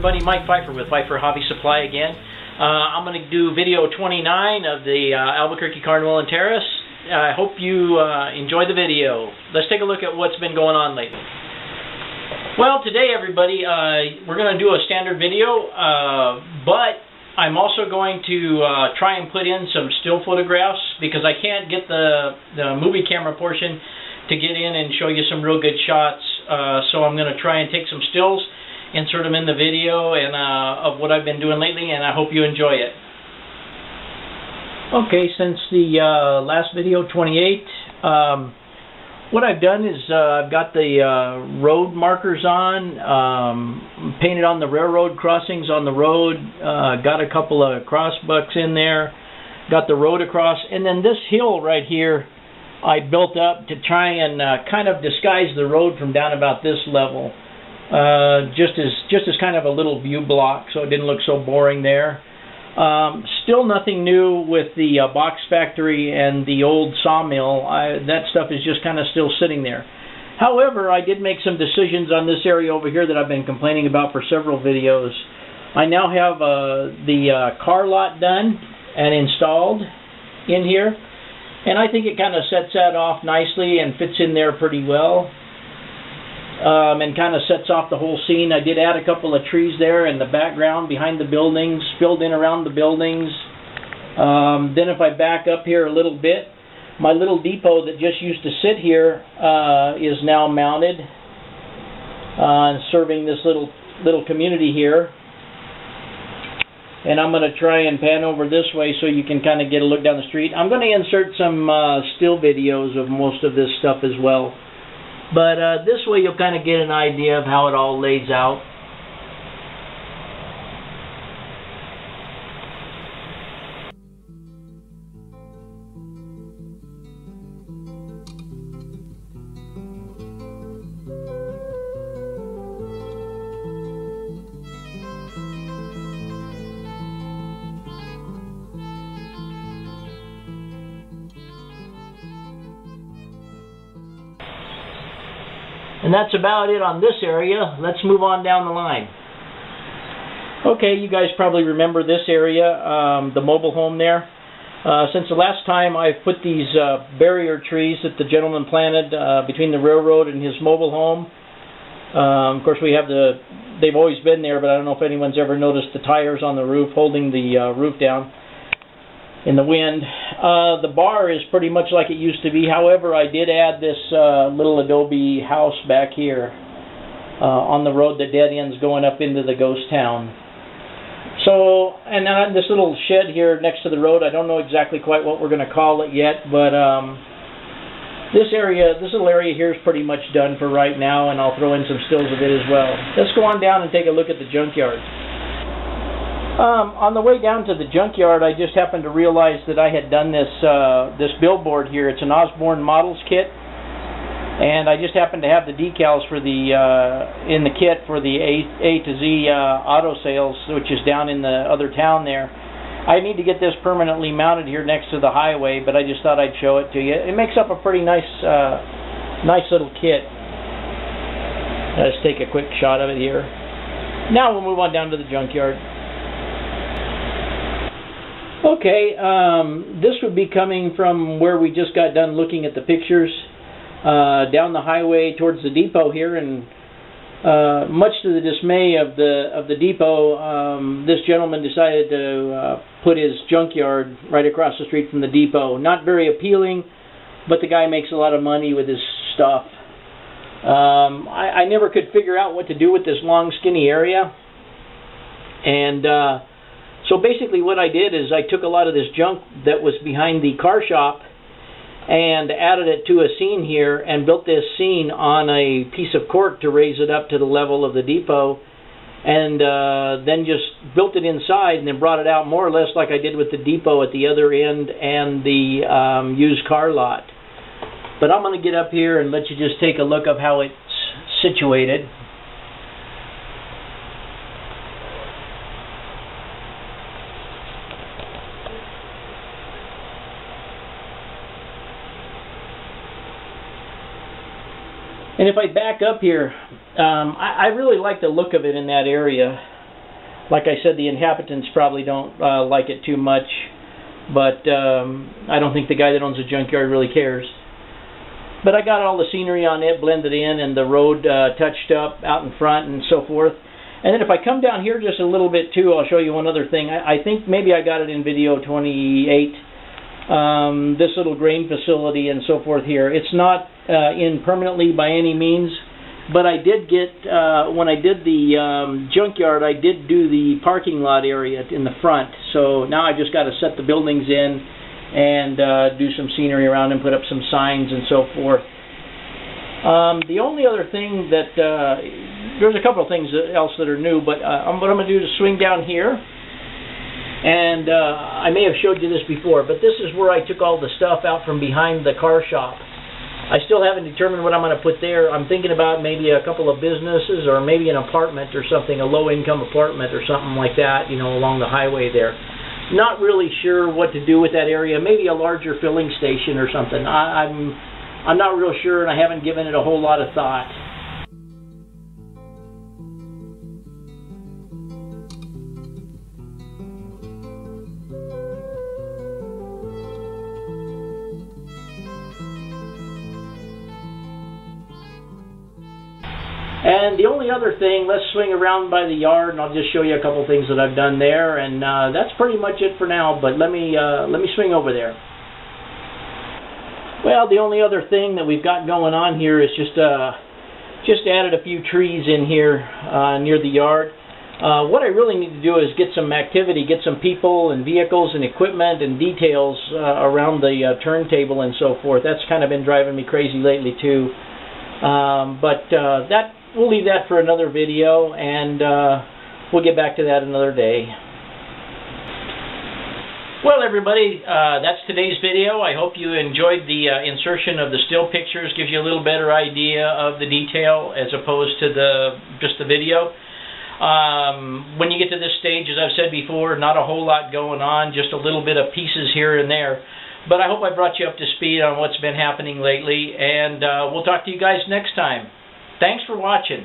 everybody, Mike Pfeiffer with Pfeiffer Hobby Supply again. I'm going to do video 29 of the Albuquerque Carnival and Terrace. I hope you enjoy the video. Let's take a look at what's been going on lately. Well, today everybody, we're going to do a standard video, but I'm also going to try and put in some still photographs because I can't get the movie camera portion to get in and show you some real good shots. So I'm going to try and take some stills, insert them in the video and of what I've been doing lately, and I hope you enjoy it. Okay, since the last video, 28, what I've done is I've got the road markers on, painted on the railroad crossings on the road, got a couple of crossbucks in there, got the road across, and then this hill right here I built up to try and kind of disguise the road from down about this level, just as kind of a little view block, so it didn't look so boring there. Still nothing new with the box factory and the old sawmill. That stuff is just kind of still sitting there. However, I did make some decisions on this area over here that I've been complaining about for several videos. I now have the car lot done and installed in here, and I think it kind of sets that off nicely and fits in there pretty well. And kind of sets off the whole scene. I did add a couple of trees there in the background behind the buildings, filled in around the buildings. Then if I back up here a little bit, my little depot that just used to sit here is now mounted, serving this little community here. And I'm going to try and pan over this way so you can kind of get a look down the street. I'm going to insert some still videos of most of this stuff as well. But this way you'll kind of get an idea of how it all lays out. And that's about it on this area. Let's move on down the line. Okay, you guys probably remember this area, the mobile home there. Since the last time, I've put these barrier trees that the gentleman planted between the railroad and his mobile home. Of course, they've always been there, but I don't know if anyone's ever noticed the tires on the roof holding the roof down in the wind. The bar is pretty much like it used to be. However, I did add this little adobe house back here on the road that dead ends going up into the ghost town. So, and then this little shed here next to the road, I don't know exactly quite what we're going to call it yet, but this little area here is pretty much done for right now, and I'll throw in some stills of it as well. Let's go on down and take a look at the junkyard. On the way down to the junkyard, I just happened to realize that I had done this billboard here. It's an Osborne Models kit, and I just happened to have the decals for in the kit for the A to Z auto sales, which is down in the other town there. I need to get this permanently mounted here next to the highway, but I just thought I'd show it to you. It makes up a pretty nice little kit. Let's take a quick shot of it here. Now we'll move on down to the junkyard. Okay, this would be coming from where we just got done looking at the pictures, down the highway towards the depot here, and much to the dismay of the depot, this gentleman decided to put his junkyard right across the street from the depot. Not very appealing, but the guy makes a lot of money with his stuff. I never could figure out what to do with this long, skinny area, and so basically what I did is I took a lot of this junk that was behind the car shop and added it to a scene here and built this scene on a piece of cork to raise it up to the level of the depot, and then just built it inside and then brought it out more or less like I did with the depot at the other end and the used car lot. But I'm going to get up here and let you just take a look of how it's situated. And if I back up here, I really like the look of it in that area. Like I said, the inhabitants probably don't like it too much, but I don't think the guy that owns the junkyard really cares. But I got all the scenery on it blended in, and the road touched up out in front and so forth. And then if I come down here just a little bit too, I'll show you one other thing. I think maybe I got it in video 28. This little grain facility and so forth here. It's not in permanently by any means, but I did get, when I did the junkyard, I did do the parking lot area in the front. So now I just got to set the buildings in and do some scenery around and put up some signs and so forth. The only other thing that, there's a couple of things else that are new, but what I'm going to do is swing down here. And I may have showed you this before, but this is where I took all the stuff out from behind the car shop. I still haven't determined what I'm going to put there. I'm thinking about maybe a couple of businesses or maybe an apartment or something, a low-income apartment or something like that, you know, along the highway there. Not really sure what to do with that area. Maybe a larger filling station or something. I'm not real sure, and I haven't given it a whole lot of thought. And the only other thing, let's swing around by the yard, and I'll just show you a couple things that I've done there, and that's pretty much it for now. But let me swing over there. Well, the only other thing that we've got going on here is just added a few trees in here near the yard. What I really need to do is get some activity, get some people and vehicles and equipment and details around the turntable and so forth. That's kind of been driving me crazy lately too. We'll leave that for another video, and we'll get back to that another day. Well, everybody, that's today's video. I hope you enjoyed the insertion of the still pictures. Gives you a little better idea of the detail as opposed to just the video. When you get to this stage, as I've said before, not a whole lot going on, just a little bit of pieces here and there. But I hope I brought you up to speed on what's been happening lately, and we'll talk to you guys next time. Thanks for watching.